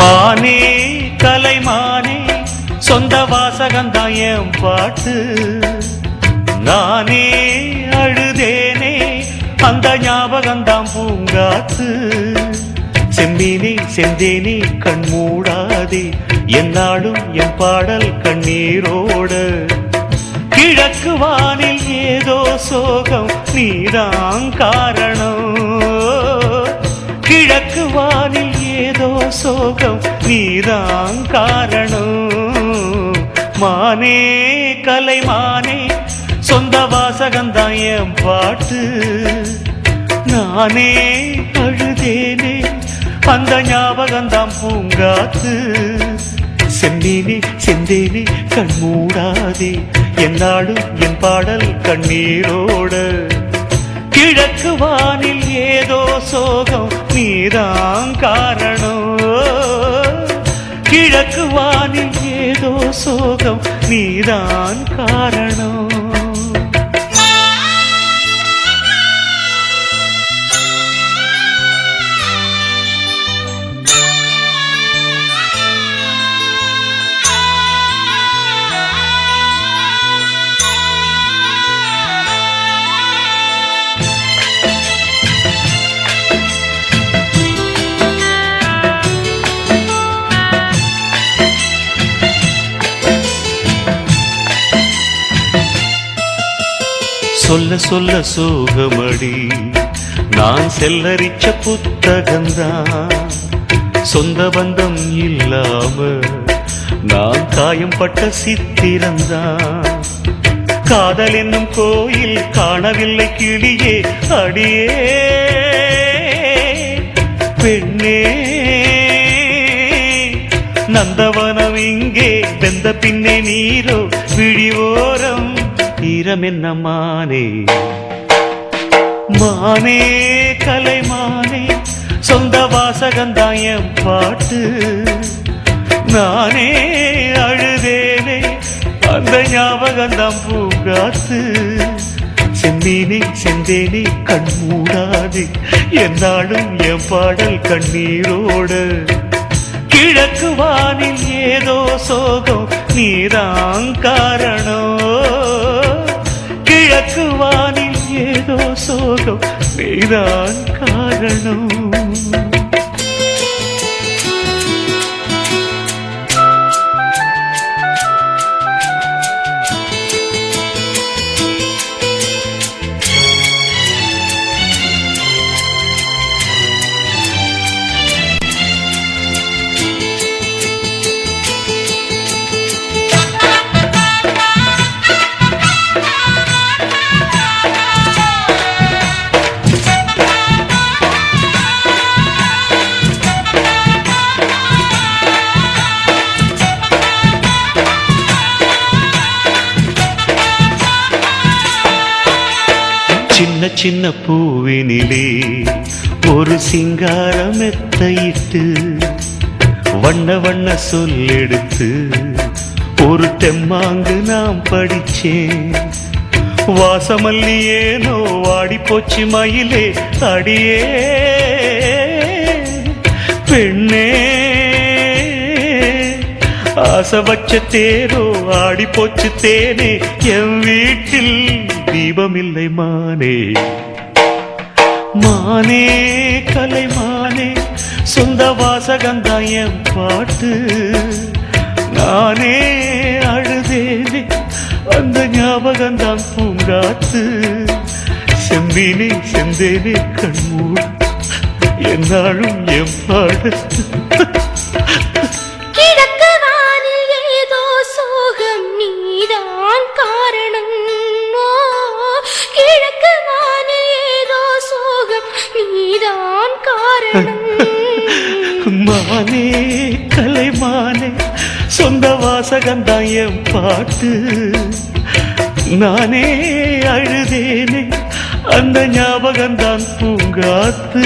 மானே கலைமானே சொந்த வாசகந்தான் என் பாட்டு. நானே அழுதேனே அந்த ஞாபகந்தான் பூங்காத்து. செம்மீனே செந்தேனே கண் மூடாதே என்னாலும் என் பாடல் கண்ணீரோட. கிழக்கு வானில் ஏதோ சோகம் நீதான் காரணம். கிழக்கு வானில் ஏதோ சோகம் நீதான் காரணம். மானே கலைமானே சொந்த வாசகந்தான் என் பாட்டு. நானே அழுதேனே அந்த ஞாபகந்தான் பூங்காத்து. செம்மீனே செந்தேனே கண் மூடாதே என்னாலும் என் பாடல் கண்ணீரோட. கிழக்கு வானில் ஏதோ சோகம் நீதான் காரணம். கிழக்கு வானில் ஏதோ சோகம் நீதான் காரணம். சொல்ல சொல்ல சோகமடி நான் செல்லரிச்ச புத்தகந்தான். சொந்த பந்தம் இல்லாம நான் காயம் பட்ட சித்திரந்தான். காதல் என்னும் கோயில் காணவில்லை கிளியே அடியே பெண்ணே. நந்தவனம் இங்கே வெந்த பின்னே நீரோ விழிவோரம் ஈரம் என்ன மானே. மானே கலைமானே சொந்த வாசகந்தான் என் பாட்டு. நானே அழுதேனே அந்த ஞாபகந்தான் பூங்காத்து. செம்மீனே செந்தேனே கண் மூடாதே என்னாலும் என் பாடல் கண்ணீரோட. கிழக்கு வானில் ஏதோ சோகம் நீதான் காரணம். கிழக்கு வானில் ஏதோ சோகம் நீதான் காரணம். சின்ன சின்ன பூவினிலே ஒரு சிங்காரம் மெத்தையிட்டு வண்ண வண்ண சொல்லெடுத்து ஒரு தெம்மாங்கு நாம் படிச்சேன். வாசமல்லி ஏனோ வாடி போச்சு மயிலே அடியே பெண்ணே. ஆசை வச்ச தேரோ ஆடி போச்சு தேனே என் வீட்டில் தீபமில்லை மானே. மானே கலைமானே சொந்த வாசகந்தான் என் பாட்டு. நானே அழுதேனே அந்த ஞாபகந்தான் பூங்காத்து. செம்பீனே செந்தேனே கண்மூடு என்னாலும் என் பாடு. மானே கலைமானே சொந்த வாசகந்தான் என் பாட்டு. நானே அழுதேனே அந்த ஞாபகந்தான் பூங்காத்து.